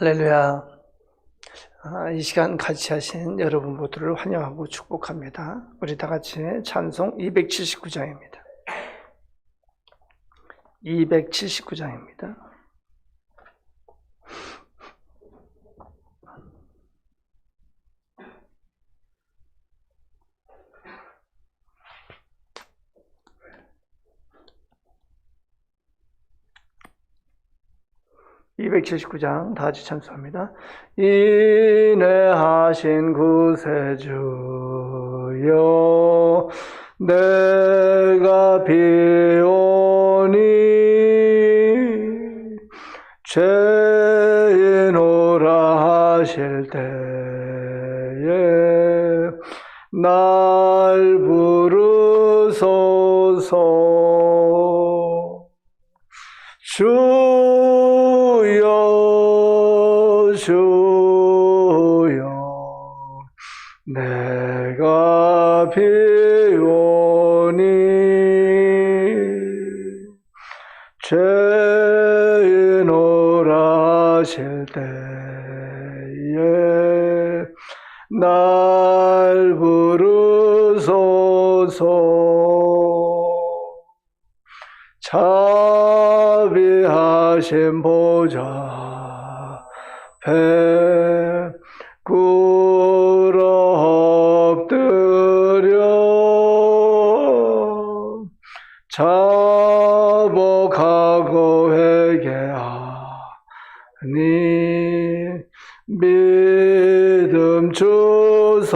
할렐루야. 이 시간 같이 하신 여러분 모두를 환영하고 축복합니다. 우리 다 같이 찬송 279장입니다. 279장입니다. (279장) 다 같이 찬송합니다. 인내하신 구세주여 내가 비오니 죄인오라 하실 때에 날 부르소서. 주여 내가 비오니 죄인오라 하실 때에 날 부르소서. 자비하신 보좌 앞에 꿇어 엎드려 자복하고 회개하니 믿음 주소서.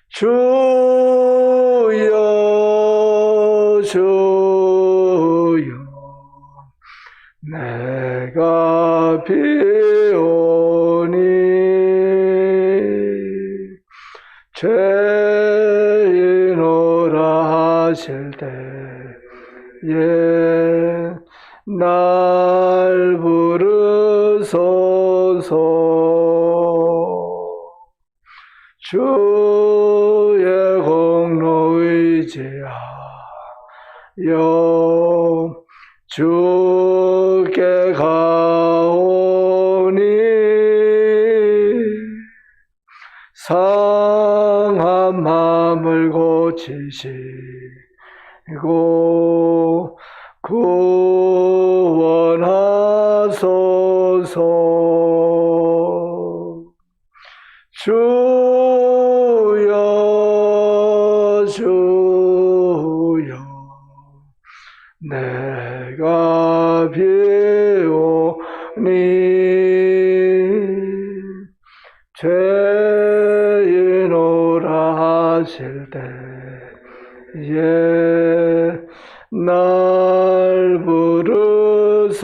주여 내가 비오니 죄인오라 하실 때에 날 부르소서. 주의 공로 의지하여 주께 가오니 상한 마음을 고치시고 구원하소서. 주여 내가 비오니 죄인오라 하실 때에 날 부르소서.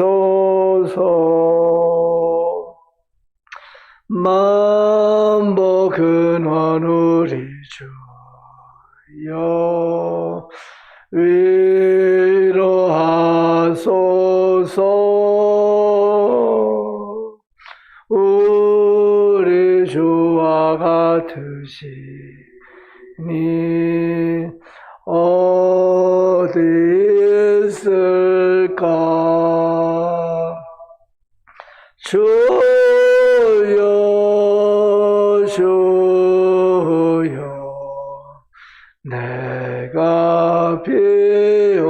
만보 근원 우리 주여 위로하소서. 우리 주와 같으시니 어디 있을까. 주여 내가 비오니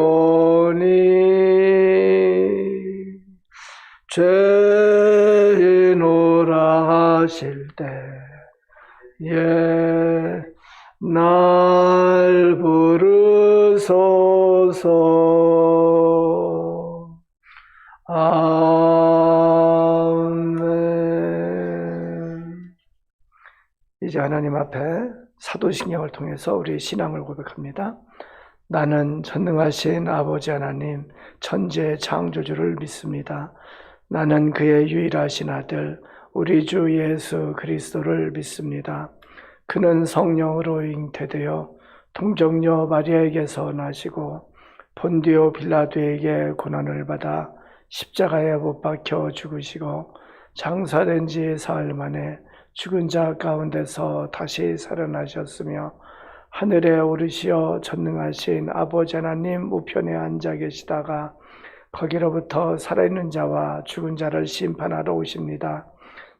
죄인오라 하실 때에 날 부르소서. 아멘. 이제 하나님 앞에 사도신경을 통해서 우리 신앙을 고백합니다. 나는 전능하신 아버지 하나님 천지의 창조주를 믿습니다. 나는 그의 유일하신 아들 우리 주 예수 그리스도를 믿습니다. 그는 성령으로 잉태되어 동정녀 마리아에게서 나시고 본디오 빌라도에게 고난을 받아 십자가에 못 박혀 죽으시고 장사된 지 사흘 만에 죽은 자 가운데서 다시 살아나셨으며 하늘에 오르시어 전능하신 아버지 하나님 우편에 앉아 계시다가 거기로부터 살아있는 자와 죽은 자를 심판하러 오십니다.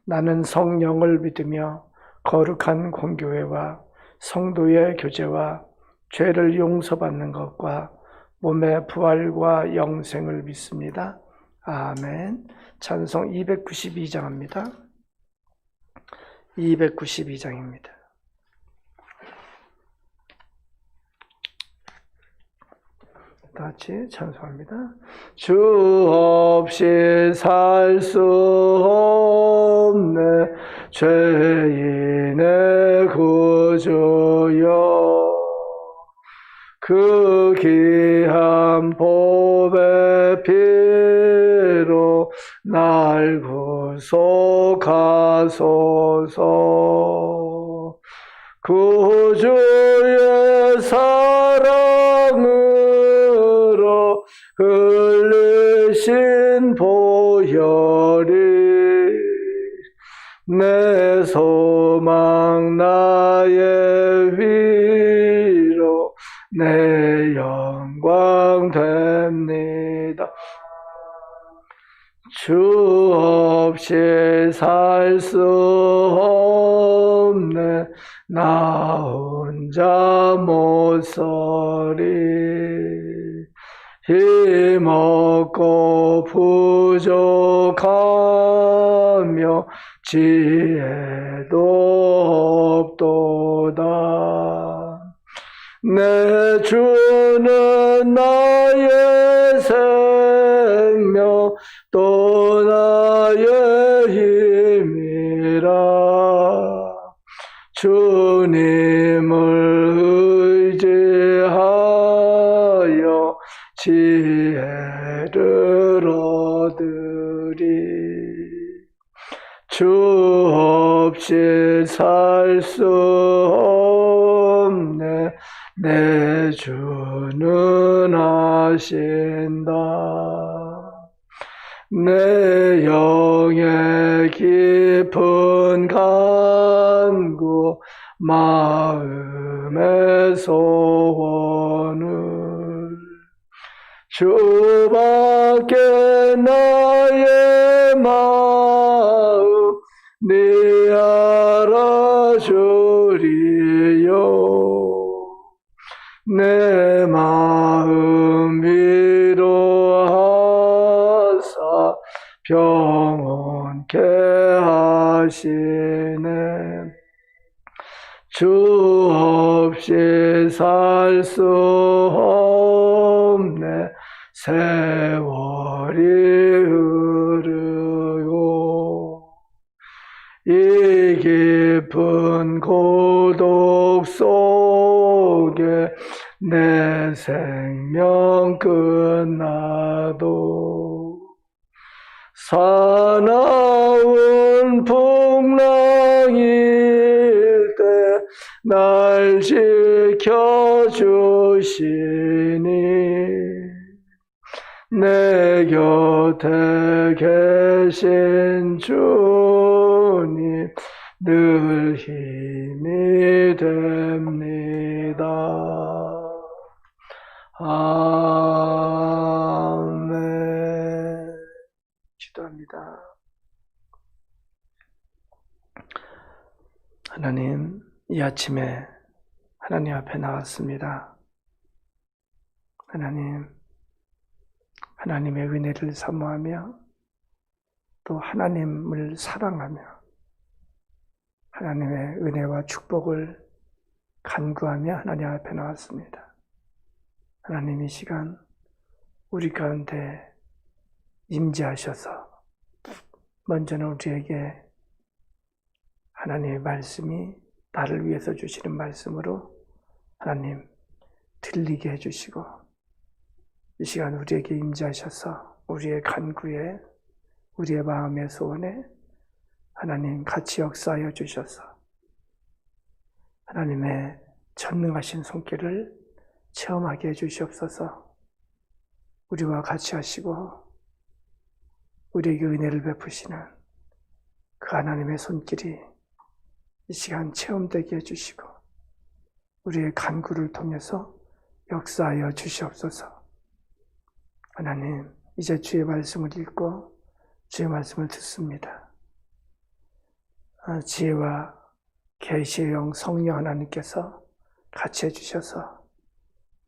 나는 성령을 믿으며 거룩한 공교회와 성도의 교제와 죄를 용서받는 것과 몸의 부활과 영생을 믿습니다. 아멘. 찬송 292장입니다. 292장입니다. 같이 찬송합니다. 주 없이 살 수 없네 죄인의 구주여 그 귀한 보배 피로 날 구속하소서 구주의 사랑으로 흘리신 보혈이 내 소망 나의 위로 내 영광 됩니다. 주 없이 살 수 없네 나 혼자 못 서리 힘없고 부족하며 지혜도 없도다 내 주는 나의 생명 또 나의 힘이라 주님을 의지하여 지혜를 얻으리 주 없이 살 수 없네 내 주는 하신다 내 영의 깊은 간구 마음의 소원을 주밖에 나의 마음 네 알아주리요 내 마음 위로하사 평온케 하시네 주 없이 살 수 없네 세월이 흐르고 이 깊은 고독 속에 내 생명 끝나도 사나운 풍랑일 때 날 지켜주시니 내 곁에 계신 주님 늘 힘이 됩니다. 아멘. 기도합니다. 하나님, 이 아침에 하나님 앞에 나왔습니다. 하나님, 하나님의 은혜를 사모하며 또 하나님을 사랑하며 하나님의 은혜와 축복을 간구하며 하나님 앞에 나왔습니다. 하나님 이 시간 우리 가운데 임재하셔서 먼저는 우리에게 하나님의 말씀이 나를 위해서 주시는 말씀으로 하나님 들리게 해주시고 이 시간 우리에게 임재하셔서 우리의 간구에 우리의 마음의 소원에 하나님 같이 역사하여 주셔서 하나님의 전능하신 손길을 체험하게 해주시옵소서. 우리와 같이 하시고 우리에게 은혜를 베푸시는 그 하나님의 손길이 이 시간 체험되게 해주시고 우리의 간구를 통해서 역사하여 주시옵소서. 하나님, 이 이제 주의 말씀을 읽고 주의 말씀을 듣습니다. 지혜와 계시의 영 성령 하나님께서 같이 해주셔서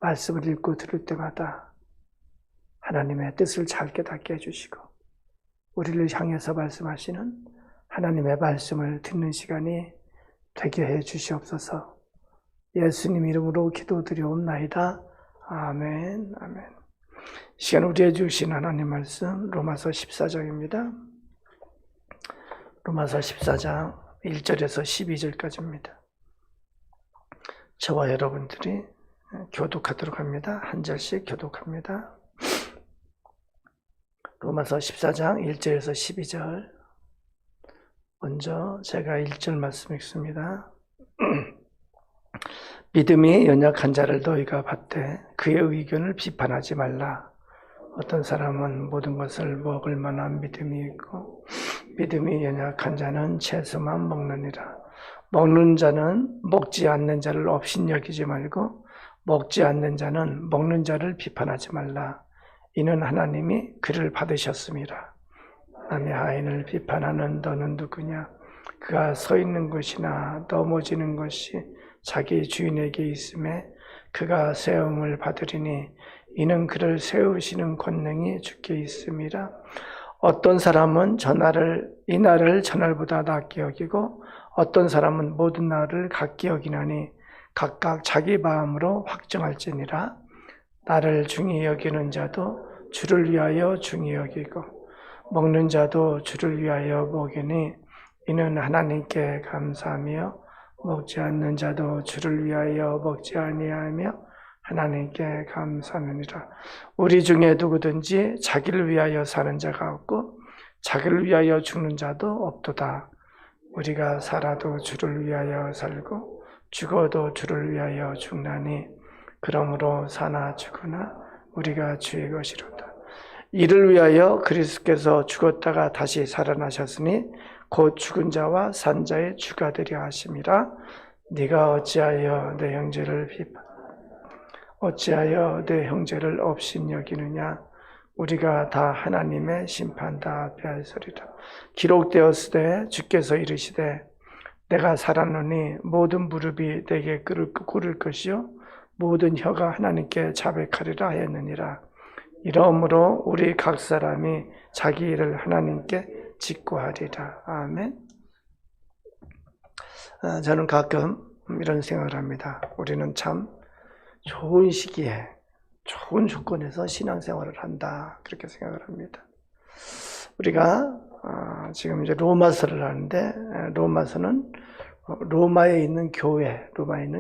말씀을 읽고 들을 때마다 하나님의 뜻을 잘 깨닫게 해주시고 우리를 향해서 말씀하시는 하나님의 말씀을 듣는 시간이 되게 해 주시옵소서. 예수님 이름으로 기도드리옵나이다. 아멘. 아멘. 시간 우리에게 주신 하나님 말씀 로마서 14장입니다. 로마서 14장 1절에서 12절까지입니다. 저와 여러분들이 교독하도록 합니다. 한 절씩 교독합니다. 로마서 14장 1절에서 12절. 먼저 제가 1절 말씀 읽습니다. 믿음이 연약한 자를 너희가 받되 그의 의견을 비판하지 말라. 어떤 사람은 모든 것을 먹을 만한 믿음이 있고 믿음이 연약한 자는 채소만 먹느니라. 먹는 자는 먹지 않는 자를 업신여기지 말고 먹지 않는 자는 먹는 자를 비판하지 말라. 이는 하나님이 그를 받으셨음이라. 남의 하인을 비판하는 너는 누구냐? 그가 서 있는 것이나 넘어지는 것이 자기 주인에게 있음에 그가 세움을 받으리니 이는 그를 세우시는 권능이 주께 있음이라. 어떤 사람은 이 날을 전날보다 낫게 여기고 어떤 사람은 모든 날을 같게 여기나니 각각 자기 마음으로 확정할지니라. 나를 중히 여기는 자도 주를 위하여 중히 여기고 먹는 자도 주를 위하여 먹이니 이는 하나님께 감사하며 먹지 않는 자도 주를 위하여 먹지 아니하며 하나님께 감사하느니라. 우리 중에 누구든지 자기를 위하여 사는 자가 없고 자기를 위하여 죽는 자도 없도다. 우리가 살아도 주를 위하여 살고 죽어도 주를 위하여 죽나니 그러므로 사나 죽으나 우리가 주의 것이로다. 이를 위하여 그리스도께서 죽었다가 다시 살아나셨으니 곧 죽은 자와 산 자의 주가 되려 하심이라. 네가 어찌하여 내 형제를 업신여기느냐? 우리가 다 하나님의 심판다 앞에 할 소리라. 기록되었으되 주께서 이르시되 내가 살았노니 모든 무릎이 내게 꿇을 것이요 모든 혀가 하나님께 자백하리라 하였느니라. 이러므로 우리 각 사람이 자기 일을 하나님께 직고하리라. 아멘. 저는 가끔 이런 생각을 합니다. 우리는 참 좋은 시기에 좋은 조건에서 신앙생활을 한다, 그렇게 생각을 합니다. 우리가 지금 이제 로마서를 하는데 로마서는 로마에 있는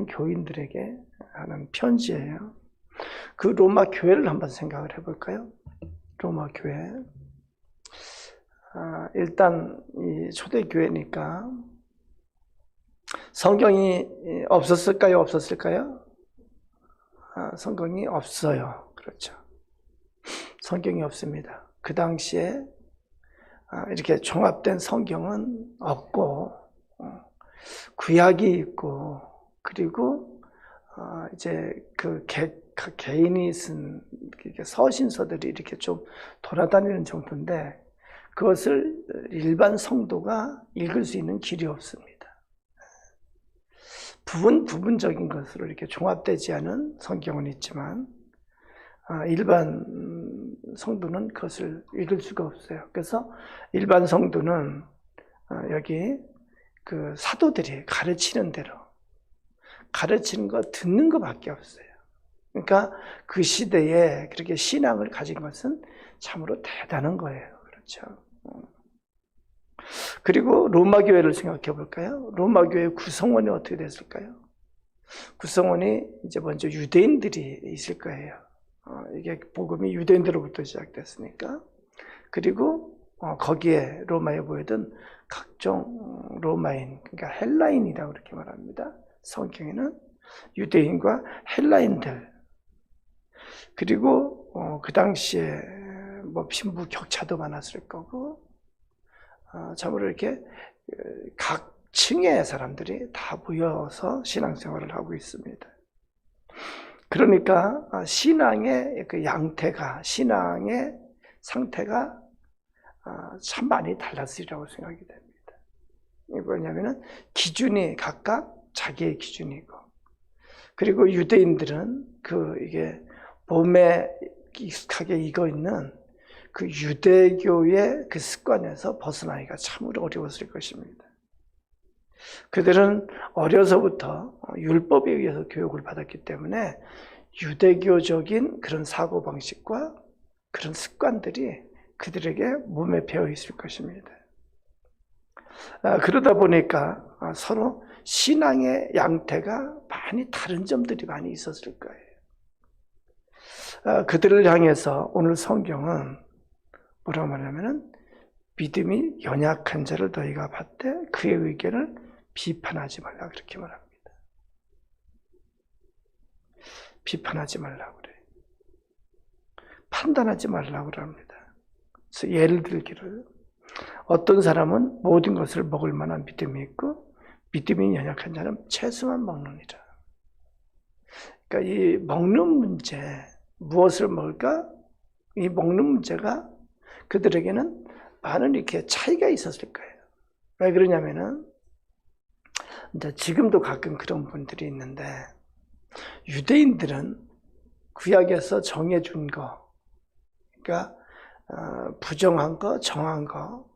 교인들에게 하는 편지예요. 그 로마 교회를 한번 생각을 해볼까요? 로마 교회. 일단 이 초대교회니까 성경이 없었을까요? 없었을까요? 성경이 없어요. 그렇죠. 성경이 없습니다. 그 당시에 이렇게 종합된 성경은 없고 구약이 있고 그리고 이제 그 개인이 쓴 서신서들이 이렇게 좀 돌아다니는 정도인데 그것을 일반 성도가 읽을 수 있는 길이 없습니다. 부분적인 것으로 이렇게 종합되지 않은 성경은 있지만 일반 성도는 그것을 읽을 수가 없어요. 그래서 일반 성도는 여기 그 사도들이 가르치는 대로 가르치는 거 듣는 것밖에 없어요. 그러니까 그 시대에 그렇게 신앙을 가진 것은 참으로 대단한 거예요. 그렇죠. 그리고 로마 교회를 생각해 볼까요? 로마 교회 구성원이 어떻게 됐을까요? 구성원이 이제 먼저 유대인들이 있을 거예요. 이게 복음이 유대인들로부터 시작됐으니까. 그리고 거기에 로마에 보이던 각종 로마인, 그러니까 헬라인이라고 그렇게 말합니다. 성경에는 유대인과 헬라인들. 그리고 그 당시에 뭐 빈부 격차도 많았을 거고, 참으로 이렇게 각 층의 사람들이 다 모여서 신앙생활을 하고 있습니다. 그러니까 신앙의 그 양태가, 신앙의 상태가 참 많이 달랐으리라고 생각이 됩니다. 이게 뭐냐면은 기준이 각각 자기의 기준이고, 그리고 유대인들은 이게 몸에 익숙하게 익어 있는 그 유대교의 그 습관에서 벗어나기가 참으로 어려웠을 것입니다. 그들은 어려서부터 율법에 의해서 교육을 받았기 때문에 유대교적인 그런 사고방식과 그런 습관들이 그들에게 몸에 배어 있을 것입니다. 그러다 보니까 서로 신앙의 양태가 많이 다른 점들이 많이 있었을 거예요. 그들을 향해서 오늘 성경은 뭐라고 말하냐면은 믿음이 연약한 자를 너희가 받되 그의 의견을 비판하지 말라, 그렇게 말합니다. 비판하지 말라고 그래요. 판단하지 말라고 합니다. 그래서 예를 들기를, 어떤 사람은 모든 것을 먹을 만한 믿음이 있고 믿음이 연약한 자는 채소만 먹느니라. 그러니까 이 먹는 문제, 무엇을 먹을까? 이 먹는 문제가 그들에게는 많은 이렇게 차이가 있었을 거예요. 왜 그러냐면은 이제 지금도 가끔 그런 분들이 있는데, 유대인들은 구약에서 정해준 거, 그러니까 부정한 거, 정한 거,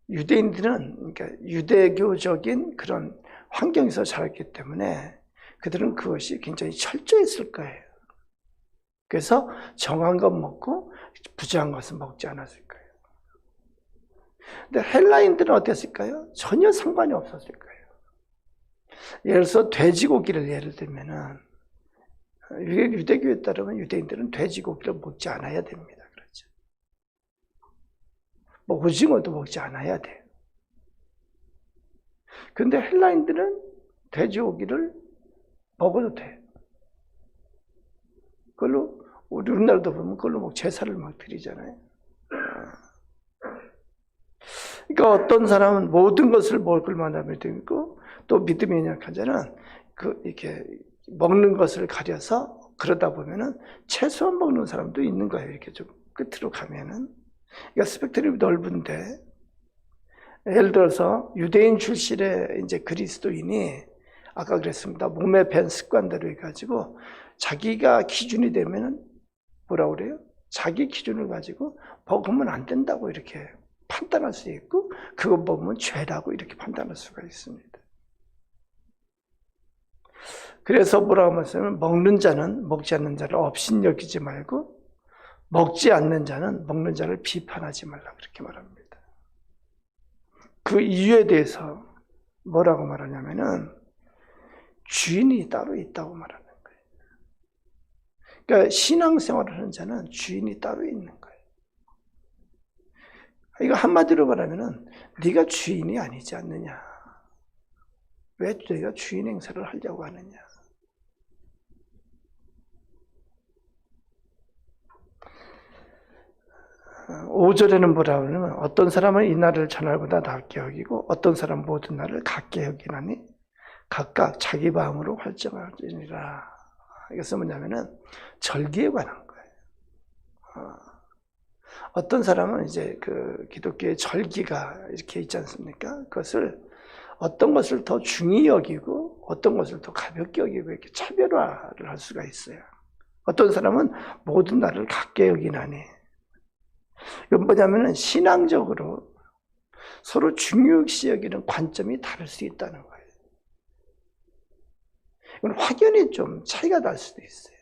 유대인들은 그러니까 유대교적인 그런 환경에서 자랐기 때문에 그들은 그것이 굉장히 철저했을 거예요. 그래서 정한 것 먹고 부정한 것은 먹지 않았을 거예요. 근데 헬라인들은 어땠을까요? 전혀 상관이 없었을 거예요. 예를 들어서 돼지고기를 예를 들면은, 유대교에 따르면 유대인들은 돼지고기를 먹지 않아야 됩니다. 그렇죠? 뭐 오징어도 먹지 않아야 돼요. 근데 헬라인들은 돼지고기를 먹어도 돼요. 그걸로 우리나라도 보면 그걸로 뭐 제사를 막 드리잖아요. 그러니까 어떤 사람은 모든 것을 먹을 만한 믿음이 있고, 또 믿음이 연약한 자는 이렇게 먹는 것을 가려서 그러다 보면은 채소만 먹는 사람도 있는 거예요. 이렇게 좀 끝으로 가면은. 그러니까 스펙트럼이 넓은데, 예를 들어서 유대인 출신의 이제 그리스도인이 아까 그랬습니다. 몸에 밴 습관대로 해가지고 자기가 기준이 되면은 뭐라고 그래요? 자기 기준을 가지고 먹으면 안 된다고 이렇게 판단할 수 있고, 그거 먹으면 죄라고 이렇게 판단할 수가 있습니다. 그래서 뭐라고 말씀하면, 먹는 자는 먹지 않는 자를 업신여기지 말고 먹지 않는 자는 먹는 자를 비판하지 말라, 그렇게 말합니다. 그 이유에 대해서 뭐라고 말하냐면은 주인이 따로 있다고 말하는 거예요. 그러니까 신앙생활을 하는 자는 주인이 따로 있는 거예요. 이거 한마디로 말하면은 네가 주인이 아니지 않느냐. 왜 네가 주인 행세를 하려고 하느냐. 5절에는 뭐라고 하냐면, 어떤 사람은 이 날을 전날보다 낮게 여기고 어떤 사람은 모든 날을 같게 여기나니 각각 자기 마음으로 활정하리라. 이것은 뭐냐면은 절기에 관한 거예요. 어떤 사람은 이제 그 기독교의 절기가 이렇게 있지 않습니까? 그것을 어떤 것을 더 중히 여기고 어떤 것을 더 가볍게 여기고 이렇게 차별화를 할 수가 있어요. 어떤 사람은 모든 날을 같게 여기나니, 이건 뭐냐면은 신앙적으로 서로 중요시 여기는 관점이 다를 수 있다는 거예요. 이건 확연히 좀 차이가 날 수도 있어요.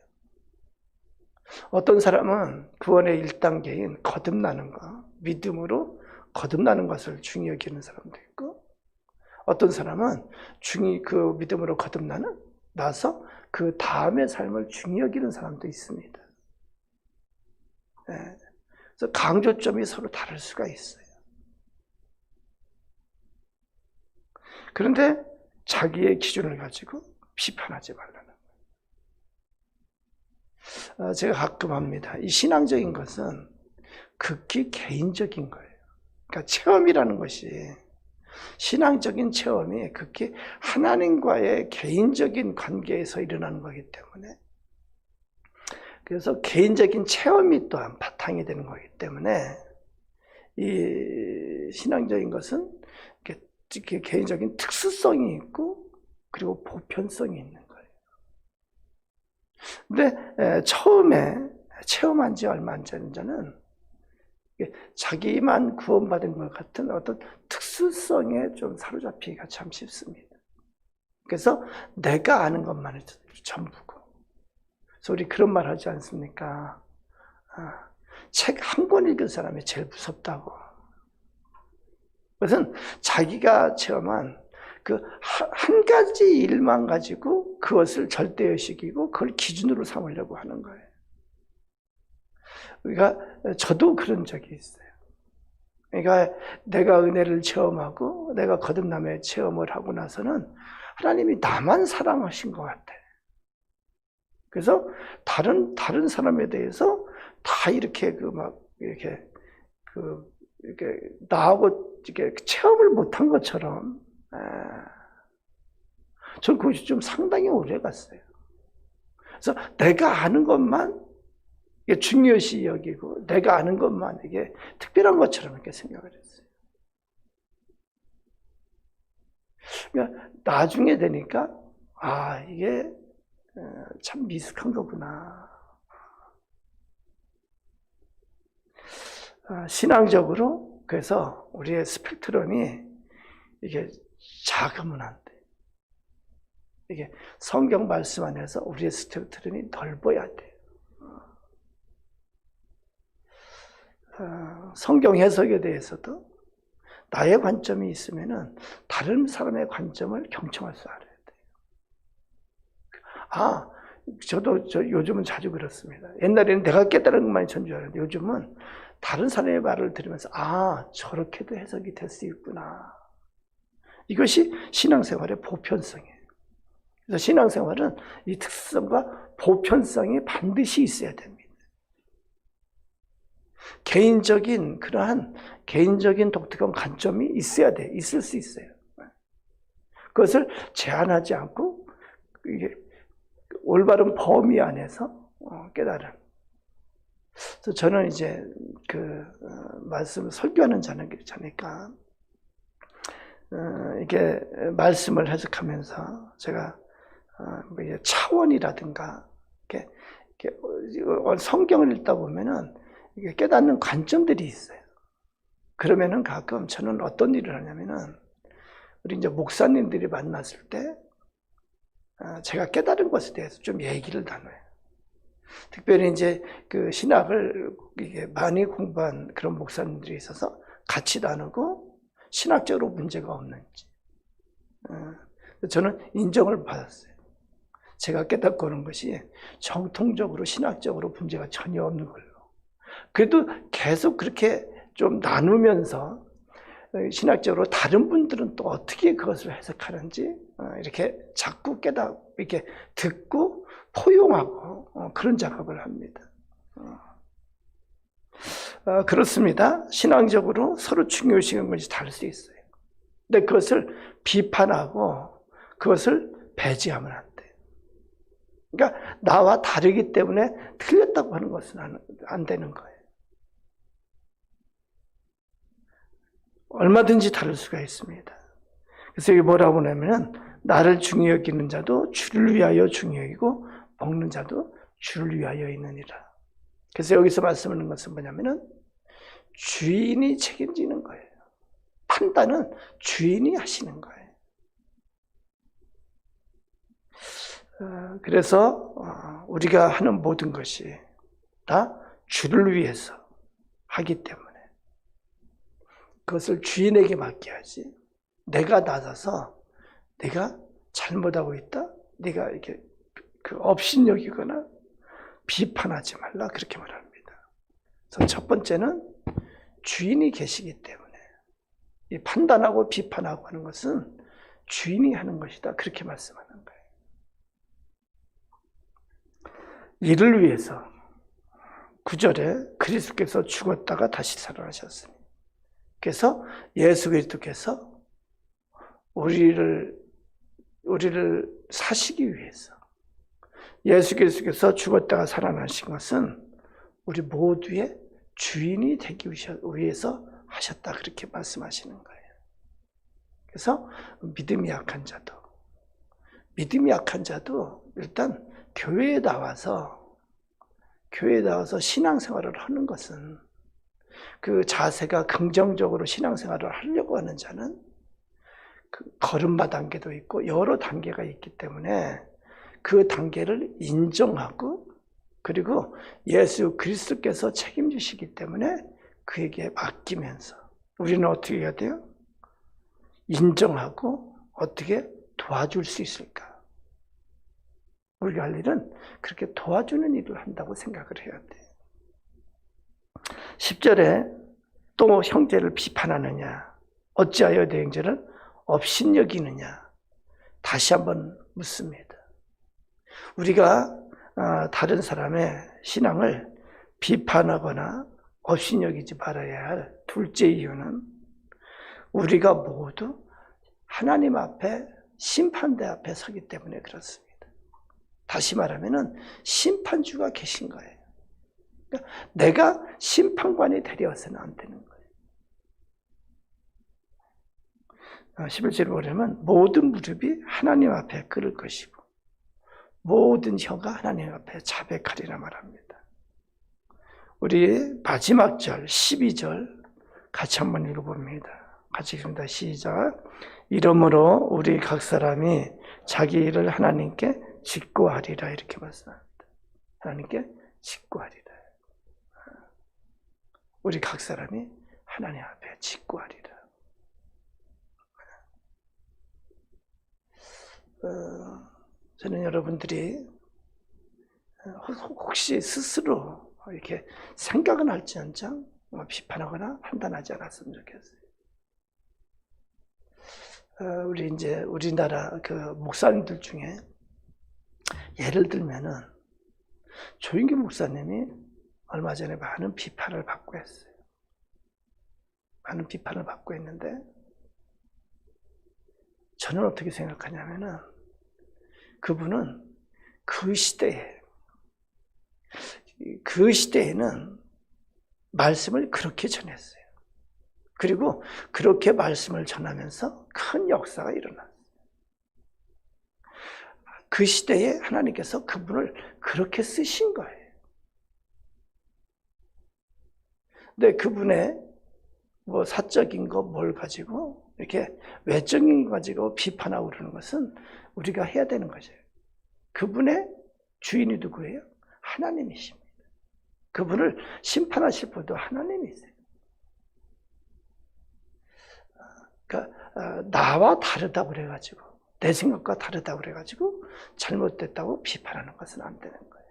어떤 사람은 구원의 1단계인 거듭나는 거, 믿음으로 거듭나는 것을 중히 여기는 사람도 있고, 어떤 사람은 그 믿음으로 나서 그 다음의 삶을 중히 여기는 사람도 있습니다. 네. 그래서 강조점이 서로 다를 수가 있어요. 그런데 자기의 기준을 가지고 비판하지 말라는 거예요. 제가 가끔 합니다. 이 신앙적인 것은 극히 개인적인 거예요. 그러니까 체험이라는 것이, 신앙적인 체험이 극히 하나님과의 개인적인 관계에서 일어나는 거기 때문에, 그래서 개인적인 체험이 또한 바탕이 되는 거기 때문에 이 신앙적인 것은 이렇게 개인적인 특수성이 있고 그리고 보편성이 있는 거예요. 근데 처음에 체험한 지 얼마 안 된 자는 자기만 구원받은 것 같은 어떤 특수성에 좀 사로잡히기가 참 쉽습니다. 그래서 내가 아는 것만이 전부고. 그래서 우리 그런 말 하지 않습니까? 책 한 권 읽은 사람이 제일 무섭다고. 그것은 자기가 체험한 그 한 가지 일만 가지고 그것을 절대의식이고 그걸 기준으로 삼으려고 하는 거예요. 그러니까 저도 그런 적이 있어요. 그러니까 내가 은혜를 체험하고 내가 거듭남의 체험을 하고 나서는 하나님이 나만 사랑하신 것 같아. 그래서 다른 사람에 대해서 다 이렇게 이렇게 나하고 이렇게 체험을 못한 것처럼, 저는 그것이 좀 상당히 오래 갔어요. 그래서 내가 아는 것만 이게 중요시 여기고, 내가 아는 것만 이게 특별한 것처럼 이렇게 생각을 했어요. 그러니까 나중에 되니까, 이게 참 미숙한 거구나. 신앙적으로, 그래서 우리의 스펙트럼이 이게 작으면 안 돼. 이게 성경 말씀 안에서 우리의 스펙트럼이 넓어야 돼. 성경 해석에 대해서도 나의 관점이 있으면은 다른 사람의 관점을 경청할 줄 알아야 돼요. 저도 요즘은 자주 그렇습니다. 옛날에는 내가 깨달은 것만이 전 줄 알았는데 요즘은 다른 사람의 말을 들으면서 저렇게도 해석이 될 수 있구나. 이것이 신앙생활의 보편성이에요. 그래서 신앙생활은 이 특성과 보편성이 반드시 있어야 됩니다. 그러한 개인적인 독특한 관점이 있어야 돼. 있을 수 있어요. 그것을 제한하지 않고 이게 올바른 범위 안에서 깨달은. 그래서 저는 이제 말씀을 설교하는 자니까 이게 말씀을 해석하면서 제가 차원이라든가 이렇게 성경을 읽다 보면은 이게 깨닫는 관점들이 있어요. 그러면은 가끔 저는 어떤 일을 하냐면은 우리 이제 목사님들이 만났을 때 제가 깨달은 것에 대해서 좀 얘기를 나눠요. 특별히 이제 그 신학을 이게 많이 공부한 그런 목사님들이 있어서 같이 나누고 신학적으로 문제가 없는지. 저는 인정을 받았어요. 제가 깨닫고 오는 것이 정통적으로 신학적으로 문제가 전혀 없는 걸로. 그래도 계속 그렇게 좀 나누면서 신학적으로 다른 분들은 또 어떻게 그것을 해석하는지 이렇게 자꾸 이렇게 듣고 포용하고 그런 작업을 합니다. 그렇습니다. 신앙적으로 서로 중요시 여기는 것이 다를 수 있어요. 근데 그것을 비판하고 그것을 배제하면 안 돼요. 그러니까 나와 다르기 때문에 틀렸다고 하는 것은 안 되는 거예요. 얼마든지 다를 수가 있습니다. 그래서 여기 뭐라고 하냐면 나를 중히 여기는 자도 주를 위하여 중히 여기고 먹는 자도 주를 위하여 있느니라. 그래서 여기서 말씀하는 것은 뭐냐면은 주인이 책임지는 거예요. 판단은 주인이 하시는 거예요. 그래서 우리가 하는 모든 것이 다 주를 위해서 하기 때문에 그것을 주인에게 맡겨야지. 내가 나서서 내가 잘못하고 있다, 내가 이렇게 업신여기거나 비판하지 말라 그렇게 말합니다. 그래서 첫 번째는 주인이 계시기 때문에 이 판단하고 비판하고 하는 것은 주인이 하는 것이다 그렇게 말씀하는 거예요. 이를 위해서 9절에 그리스도께서 죽었다가 다시 살아나셨으니 그래서 예수 그리스도께서 우리를 사시기 위해서 예수 그리스도께서 죽었다가 살아나신 것은 우리 모두의 주인이 되기 위해서 하셨다, 그렇게 말씀하시는 거예요. 그래서 믿음이 약한 자도 일단 교회에 나와서 신앙생활을 하는 것은, 그 자세가 긍정적으로 신앙생활을 하려고 하는 자는 그 걸음마 단계도 있고 여러 단계가 있기 때문에 그 단계를 인정하고, 그리고 예수 그리스도께서 책임지시기 때문에 그에게 맡기면서 우리는 어떻게 해야 돼요? 인정하고 어떻게 도와줄 수 있을까? 우리가 할 일은 그렇게 도와주는 일을 한다고 생각을 해야 돼요. 10절에 또 형제를 비판하느냐, 어찌하여 내 형제를 업신여기느냐, 다시 한번 묻습니다. 우리가 다른 사람의 신앙을 비판하거나 업신여기지 말아야 할 둘째 이유는, 우리가 모두 하나님 앞에, 심판대 앞에 서기 때문에 그렇습니다. 다시 말하면 심판주가 계신 거예요. 그러니까 내가 심판관이 되려서는 안 되는 거예요. 11절에 보려면 모든 무릎이 하나님 앞에 꿇을 것이고 모든 혀가 하나님 앞에 자백하리라 말합니다. 우리 마지막 절 12절 같이 한번 읽어봅니다. 같이 읽습니다. 시작. 이러므로 우리 각 사람이 자기 일을 하나님께 직고하리라, 이렇게 말씀합니다. 하나님께 직고하리라. 우리 각 사람이 하나님 앞에 직고하리라. 저는 여러분들이 혹시 스스로 이렇게 생각은 할지언정 비판하거나 판단하지 않았으면 좋겠어요. 우리 이제 우리나라 그 목사님들 중에 예를 들면은 조인규 목사님이 얼마 전에 많은 비판을 받고 했어요. 많은 비판을 받고 했는데 저는 어떻게 생각하냐면은 그분은 그 시대에는 말씀을 그렇게 전했어요. 그리고 그렇게 말씀을 전하면서 큰 역사가 일어났어요. 그 시대에 하나님께서 그분을 그렇게 쓰신 거예요. 근데 그분의 뭐 사적인 거 뭘 가지고 이렇게 외적인 거 가지고 비판하고 그러는 것은 우리가 해야 되는 거죠. 그분의 주인이 누구예요? 하나님이십니다. 그분을 심판하실 분도 하나님이세요. 그러니까 나와 다르다고 그래가지고, 내 생각과 다르다고 그래가지고 잘못됐다고 비판하는 것은 안 되는 거예요.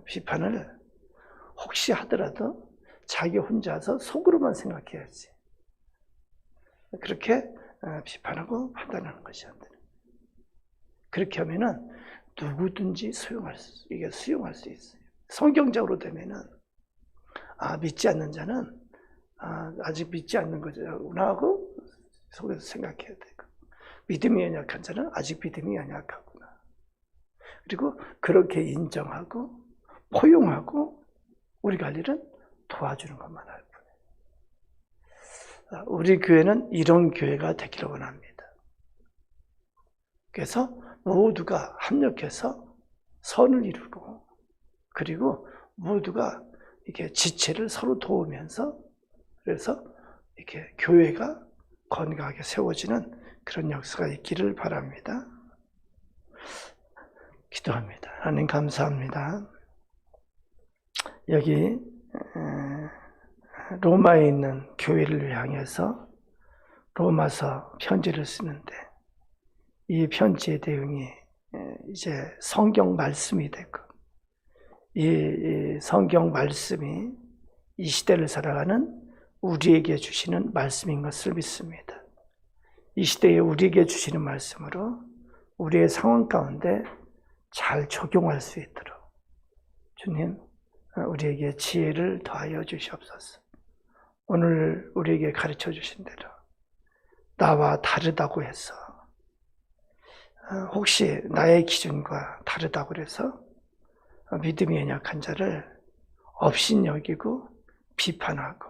비판을 혹시 하더라도 자기 혼자서 속으로만 생각해야지. 그렇게 비판하고 판단하는 것이 안 되는 거예요. 그렇게 하면은 누구든지 수용할 수 있어요. 성경적으로 되면은 믿지 않는 자는 아직 믿지 않는 거구나 하고 속에서 생각해야 되고, 믿음이 연약한 자는 아직 믿음이 연약하구나. 그리고 그렇게 인정하고 포용하고 우리가 할 일은 도와주는 것만 할 뿐이에요. 우리 교회는 이런 교회가 되기를 원합니다. 그래서 모두가 합력해서 선을 이루고, 그리고 모두가 이렇게 지체를 서로 도우면서, 그래서 이렇게 교회가 건강하게 세워지는 그런 역사가 있기를 바랍니다. 기도합니다. 하나님 감사합니다. 여기 로마에 있는 교회를 향해서 로마서 편지를 쓰는데, 이 편지의 내용이 이제 성경 말씀이 되고, 이 성경 말씀이 이 시대를 살아가는 우리에게 주시는 말씀인 것을 믿습니다. 이 시대에 우리에게 주시는 말씀으로 우리의 상황 가운데 잘 적용할 수 있도록 주님, 우리에게 지혜를 더하여 주시옵소서. 오늘 우리에게 가르쳐 주신 대로 나와 다르다고 해서 혹시 나의 기준과 다르다고 그래서 믿음이 연약한 자를 업신여기고 비판하고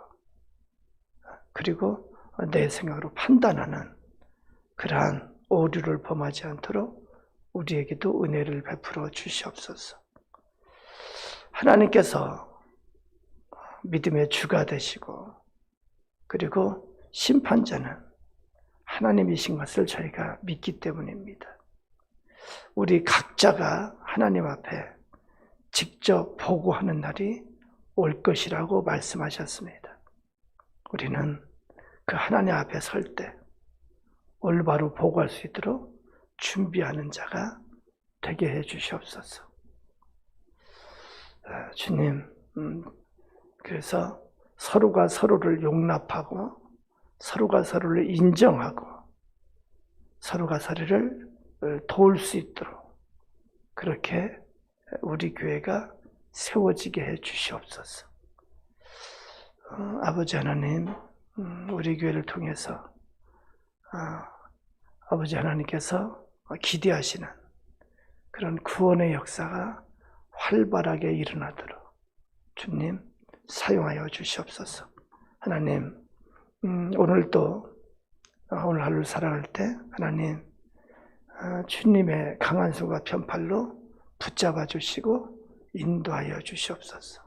그리고 내 생각으로 판단하는 그러한 오류를 범하지 않도록 우리에게도 은혜를 베풀어 주시옵소서. 하나님께서 믿음의 주가 되시고 그리고 심판자는 하나님이신 것을 저희가 믿기 때문입니다. 우리 각자가 하나님 앞에 직접 보고하는 날이 올 것이라고 말씀하셨습니다. 우리는 그 하나님 앞에 설 때 올바로 보고할 수 있도록 준비하는 자가 되게 해 주시옵소서. 주님, 그래서 서로가 서로를 용납하고 서로가 서로를 인정하고 서로가 서로를 도울 수 있도록 그렇게 우리 교회가 세워지게 해 주시옵소서. 아버지 하나님, 우리 교회를 통해서 아버지 하나님께서 기대하시는 그런 구원의 역사가 활발하게 일어나도록 주님 사용하여 주시옵소서. 하나님, 오늘도 오늘 하루를 살아갈 때 하나님 주님의 강한 손과 편팔로 붙잡아 주시고 인도하여 주시옵소서.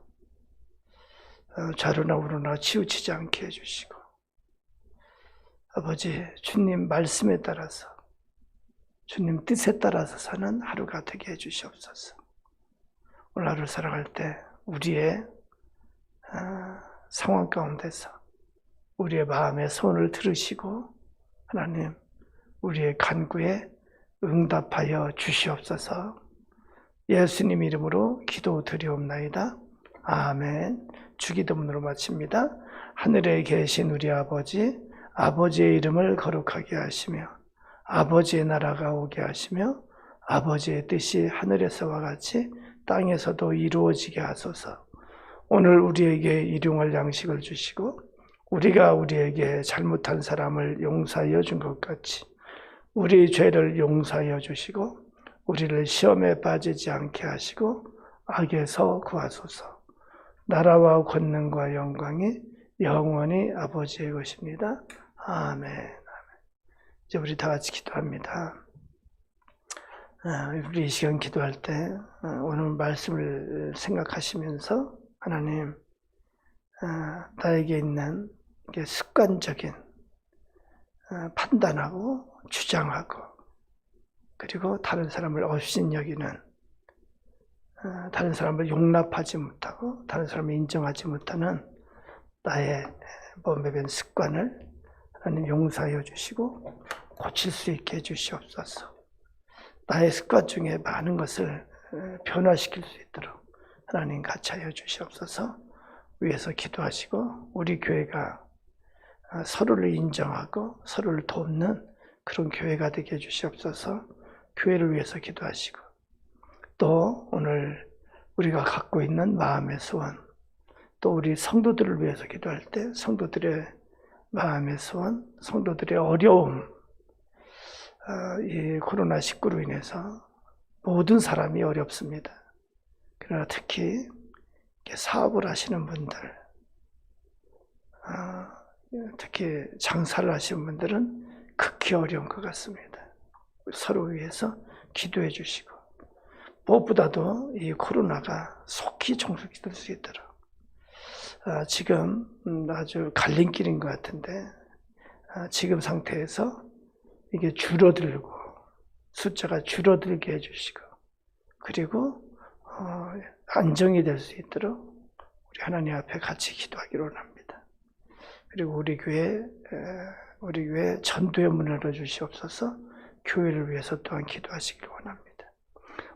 좌로나 우로나 치우치지 않게 해주시고 아버지 주님 말씀에 따라서 주님 뜻에 따라서 사는 하루가 되게 해주시옵소서. 오늘 하루 살아갈 때 우리의 상황 가운데서 우리의 마음의 소원을 들으시고 하나님 우리의 간구에 응답하여 주시옵소서. 예수님 이름으로 기도드리옵나이다. 아멘. 주기도문으로 마칩니다. 하늘에 계신 우리 아버지, 아버지의 이름을 거룩하게 하시며 아버지의 나라가 오게 하시며 아버지의 뜻이 하늘에서와 같이 땅에서도 이루어지게 하소서. 오늘 우리에게 일용할 양식을 주시고 우리가 우리에게 잘못한 사람을 용서하여 준 것 같이 우리 죄를 용서하여 주시고 우리를 시험에 빠지지 않게 하시고 악에서 구하소서. 나라와 권능과 영광이 영원히 아버지의 것입니다. 아멘. 이제 우리 다 같이 기도합니다. 우리 이 시간 기도할 때 오늘 말씀을 생각하시면서 하나님 나에게 있는 습관적인 판단하고 주장하고 그리고 다른 사람을 업신여기는 다른 사람을 용납하지 못하고 다른 사람을 인정하지 못하는 나의 범배변 습관을 하나님 용서하여 주시고 고칠 수 있게 해주시옵소서. 나의 습관 중에 많은 것을 변화시킬 수 있도록 하나님 같이 하여 주시옵소서. 위에서 기도하시고 우리 교회가 서로를 인정하고 서로를 돕는 그런 교회가 되게 해주시옵소서. 교회를 위해서 기도하시고 또 오늘 우리가 갖고 있는 마음의 소원 또 우리 성도들을 위해서 기도할 때 성도들의 마음의 소원, 성도들의 어려움 이 코로나19로 인해서 모든 사람이 어렵습니다. 그러나 특히 사업을 하시는 분들 특히 장사를 하시는 분들은 극히 어려운 것 같습니다. 서로 위해서 기도해 주시고 무엇보다도 이 코로나가 속히 종식될 수 있도록 지금 아주 갈림길인 것 같은데 지금 상태에서 이게 줄어들고 숫자가 줄어들게 해주시고 그리고 안정이 될 수 있도록 우리 하나님 앞에 같이 기도하기로 합니다. 그리고 우리 교회 전도의 문을 열어주시옵소서. 교회를 위해서 또한 기도하시길 원합니다.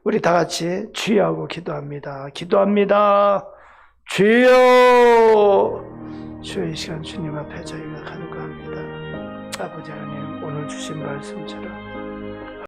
우리 다 같이 주여하고 기도합니다. 기도합니다. 주여! 주의 시간 주님 앞에 저희가 간구합니다. 아버지 하나님 오늘 주신 말씀처럼